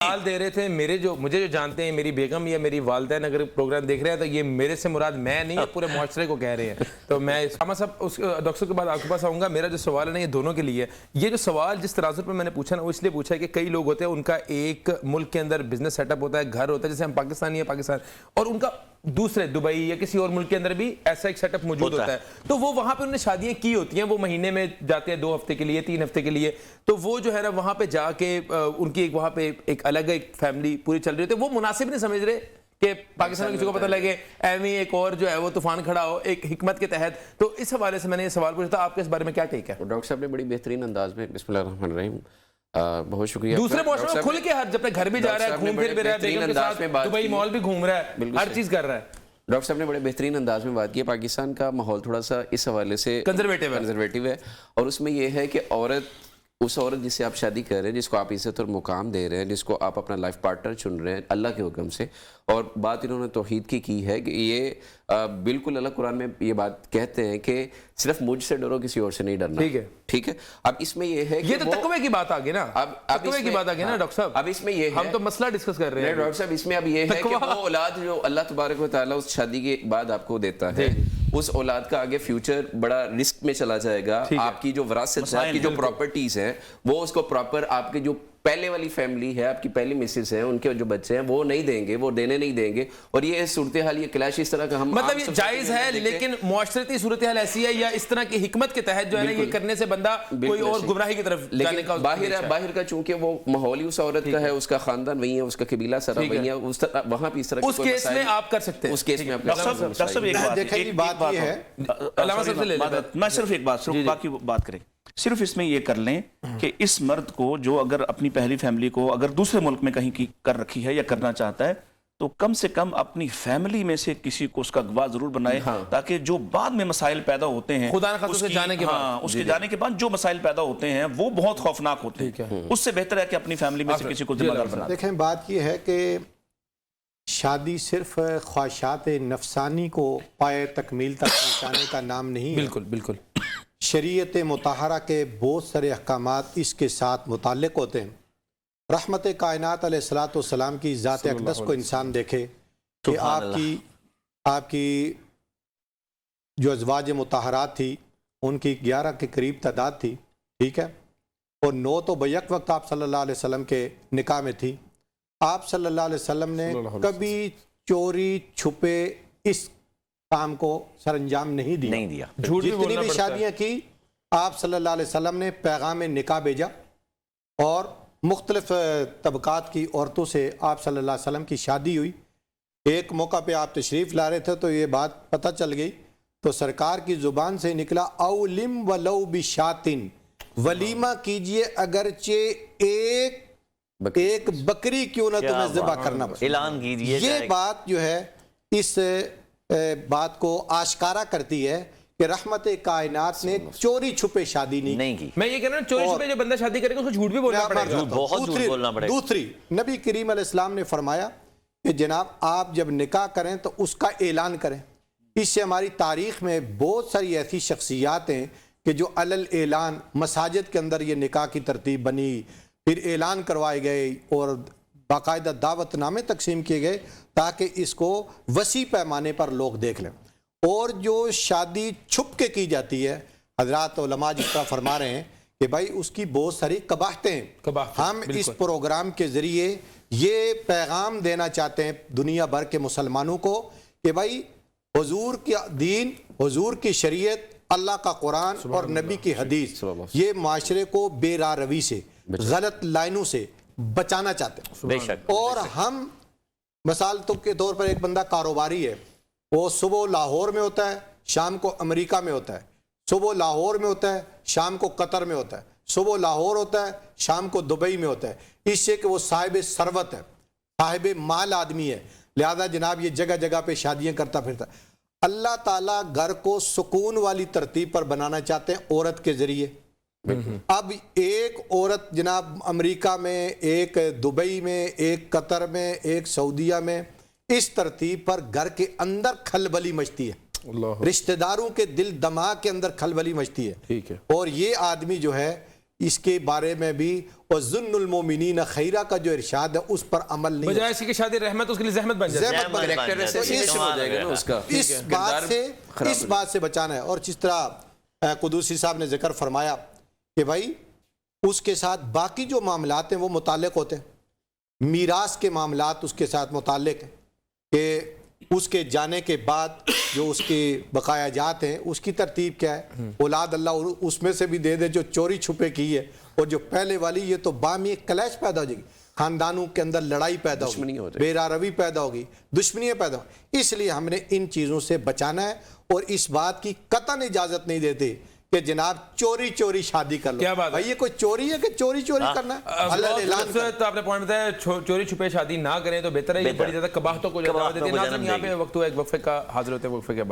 سوال دے رہے تھے مجھے جو جانتے ہیں میری بیگم یا میری والدین اگر پروگرام دیکھ رہے ہیں تو یہ میرے سے مراد میں نہیں پورے معاشرے کو کہہ رہے ہیں. تو میں ڈاکٹر صاحب کے بعد آپ کے پاس آؤں گا. میرا جو سوال ہے نا یہ دونوں کے لیے. یہ جو سوال جس تناظر پہ میں نے پوچھا نا وہ اس لیے پوچھا ہے کہ کئی لوگ ہوتے ہیں ان کا ایک ملک کے اندر بزنس سیٹ اپ ہوتا ہے, گھر ہوتا ہے, جیسے ہم پاکستانی ہیں پاکستان, اور ان کا دوسرے دبئی یا کسی اور ملک کے اندر بھی ایسا ایک سیٹ اپ موجود ہوتا ہے. تو وہ وہاں پہ انہوں نے شادیاں کی ہوتی ہیں, وہ مہینے میں جاتے ہیں 2 ہفتے کے لیے 3 ہفتے کے لیے. تو وہ جو ہے نا وہاں پہ جا کے ان کی وہاں پہ ایک الگ ایک فیملی پوری چل رہی ہوتی ہے. وہ مناسب نہیں سمجھ رہے کہ پاکستان کسی کو پتہ لگے ایویں ایک اور جو ہے وہ طوفان کھڑا ہو ایک حکمت کے تحت. تو اس حوالے سے میں نے یہ سوال پوچھا تھا, آپ کے اس بارے میں کیا ٹیک ہے؟ ڈاکٹر صاحب نے بڑی بہترین انداز میں, بسم اللہ الرحمن الرحیم, بہت شکریہ. دوسرے معاشرے میں کھل کے ہر جب گھر بھی جا رہا ہے, گھوم پھر بھی رہا ہے, بیگم کے ساتھ دبئی مال بھی گھوم رہا ہے, ہر چیز کر رہا ہے. ڈاکٹر صاحب نے بڑے بہترین انداز میں بات کی. پاکستان کا ماحول تھوڑا سا اس حوالے سے کنزرویٹو ہے, اور اس میں یہ ہے کہ اس عورت جس سے آپ شادی کر رہے ہیں, جس کو آپ عزت اور مقام دے رہے ہیں, جس کو آپ اپنا لائف پارٹنر چن رہے ہیں اللہ کے حکم سے, اور بات انہوں نے توحید کی ہے کہ یہ بالکل اللہ قرآن میں یہ بات کہتے ہیں کہ صرف مجھ سے ڈرو, کسی اور سے نہیں ڈرنا. ٹھیک ہے. اب اس میں یہ ہے کہ یہ تو تقوی کی بات آ گئی نا, تقوی کی بات آ گئی نا ڈاکٹر صاحب. اب اس میں یہ ہے, ہم تو مسئلہ ڈسکس کر رہے ہیں ڈاکٹر صاحب, اس میں اب یہ ہے کہ وہ اولاد جو اللہ تبارک و تعالیٰ اس شادی کے بعد آپ کو دیتا ہے, اس اولاد کا آگے فیوچر بڑا رسک میں چلا جائے گا. آپ کی جو وراثت ہے, آپ کی جو پراپرٹیز ہیں, وہ اس کو پراپر آپ کے جو پہلے والی فیملی ہے, آپ کی پہلی مسز ہیں, ان کے جو بچے ہیں وہ نہیں دیں گے, وہ دینے نہیں دیں گے. اور یہ صورتحال, یہ کلیش اس طرح کا ہم مطلب یہ جائز ہے, لیکن معاشرتی صورتحال ایسی ہے یا اس طرح کی حکمت کے تحت جو ہے نا یہ کرنے سے بندہ کوئی اور گمراہی کی طرف جانے کا باہر کا, چونکہ وہ ماحول ہی اس عورت کا ہے, اس کا خاندان وہی ہے, اس کا قبیلہ سارا وہی ہے, وہاں پہ اس طرح اس کیس میں آپ کر سکتے ہیں. اس کیس میں آپ کر سکتے ہیں. میں صرف ایک بات, باقی بات کریں, صرف اس میں یہ کر لیں کہ اس مرد کو جو اگر اپنی پہلی فیملی کو اگر دوسرے ملک میں کہیں کی کر رکھی ہے یا کرنا چاہتا ہے, تو کم سے کم اپنی فیملی میں سے کسی کو اس کا گواہ ضرور بنائے, تاکہ جو بعد میں مسائل پیدا ہوتے ہیں خدا نخواستہ اس کے جانے کے بعد جو مسائل پیدا ہوتے ہیں وہ بہت خوفناک ہوتے ہیں. اس سے بہتر ہے کہ اپنی فیملی میں سے کسی کو ذمہ دار بنا دیں. دیکھیں بات یہ ہے کہ شادی صرف خواہشات نفسانی کو پائے تکمیل تک پہنچانے کا نام نہیں ہے. بالکل. شریعت مطہرہ کے بہت سارے احکامات اس کے ساتھ متعلق ہوتے ہیں. رحمت کائنات علیہ الصلوۃ والسلام کی ذات اقدس کو انسان دیکھے کہ آپ کی جو ازواج مطہرات تھی ان کی 11 کے قریب تعداد تھی, ٹھیک ہے, اور 9 تو بیک وقت آپ صلی اللہ علیہ وسلم کے نکاح میں تھی. آپ صلی اللہ علیہ وسلم نے کبھی چوری چھپے اس کام کو سر انجام نہیں دیا. جتنی بھی شادیاں کی آپ صلی اللہ علیہ وسلم نے پیغام نکاح بھیجا, اور مختلف طبقات کی عورتوں سے آپ صلی اللہ علیہ وسلم کی شادی ہوئی. ایک موقع پہ آپ تشریف لا رہے تھے تو یہ بات پتہ چل گئی, تو سرکار کی زبان سے نکلا اولم ولو بشاتن, ولیمہ کیجئے اگرچہ ایک بکری کیوں نہ تمہیں ذبح کرنا پڑے. اعلان کیجئے. یہ بات جو ہے اس بات کو آشکارا کرتی ہے کہ رحمت کائنات نے چوری چھپے شادی نہیں کی. میں یہ کہہ رہا ہوں چوری چھپے جو بندہ شادی کرے گا اس کو جھوٹ بھی بولنا پڑے گا. بہت جھوٹ بولنا پڑے گا. دوسری, نبی کریم علیہ السلام نے فرمایا کہ جناب آپ جب نکاح کریں تو اس کا اعلان کریں. اس سے ہماری تاریخ میں بہت ساری ایسی شخصیات ہیں کہ جو علل اعلان مساجد کے اندر یہ نکاح کی ترتیب بنی, پھر اعلان کروائے گئے اور باقاعدہ دعوت نامے تقسیم کیے گئے تاکہ اس کو وسیع پیمانے پر لوگ دیکھ لیں. اور جو شادی چھپ کے کی جاتی ہے, حضرات علماء جس طرح فرما رہے ہیں کہ بھائی اس کی بہت ساری قباحتیں ہیں. ہم اس پروگرام کے ذریعے یہ پیغام دینا چاہتے ہیں دنیا بھر کے مسلمانوں کو کہ بھائی حضور کا دین, حضور کی شریعت, اللہ کا قرآن اور نبی کی حدیث یہ معاشرے کو بے راہ روی سے, غلط لائنوں سے بچانا چاہتے ہیں. اور ہم مثال کے طور پر ایک بندہ کاروباری ہے, وہ صبح لاہور میں ہوتا ہے, شام کو امریکہ میں ہوتا ہے, صبح لاہور میں ہوتا ہے, شام کو قطر میں ہوتا ہے, صبح لاہور ہوتا ہے, شام کو دبئی میں ہوتا ہے. اس سے کہ وہ صاحب ثروت ہے, صاحب مال آدمی ہے, لہذا جناب یہ جگہ جگہ پہ شادیاں کرتا پھرتا. اللہ تعالیٰ گھر کو سکون والی ترتیب پر بنانا چاہتے ہیں عورت کے ذریعے. اب ایک عورت جناب امریکہ میں, ایک دبئی میں, ایک قطر میں, ایک سعودیہ میں, اس ترتیب پر گھر کے اندر کھلبلی مچتی ہے, رشتہ داروں کے دل دماغ کے اندر کھلبلی مچتی ہے. اور یہ آدمی جو ہے اس کے بارے میں بھی وَظُنُّ الْمُؤْمِنِينَ خَيْرًا کا جو ارشاد ہے اس پر عمل نہیں بجائے اسی کی شادی رحمت اس کے لیے زحمت بن جائے زحمت بن کریکٹر اسیسینیشن ہو جائے گا نا اس کا اس بات سے بچانا ہے. اور جس طرح قدوسی صاحب نے ذکر فرمایا کہ بھائی اس کے ساتھ باقی جو معاملات ہیں وہ متعلق ہوتے ہیں. میراث کے معاملات اس کے ساتھ متعلق ہیں کہ اس کے جانے کے بعد جو اس کی بقایا جات ہیں اس کی ترتیب کیا ہے. اولاد اللہ اس میں سے بھی دے دے جو چوری چھپے کی ہے، اور جو پہلے والی یہ تو باہمی کلیش پیدا ہو جائے گی، خاندانوں کے اندر لڑائی پیدا ہوگی، بے روی پیدا ہوگی، دشمنیاں پیدا ہوگی. اس لیے ہم نے ان چیزوں سے بچانا ہے اور اس بات کی قطعاً اجازت نہیں دیتے کہ جناب چوری شادی کر لو. کیا بات ہے؟ بھائی یہ کوئی چوری ہے کہ چوری کرنا ہے؟ اللہ نے اعلان کر تو آپ نے پوائنٹ بتایا چوری چھپے شادی نہ کریں تو بہتر ہے. یہ بڑی زیادہ قباحتوں کو جواب دیتے ہیں. ناظرین یہاں پہ وقت ہوا ایک وقفے کا، حاضر ہوتے ہیں وقفے کے بعد.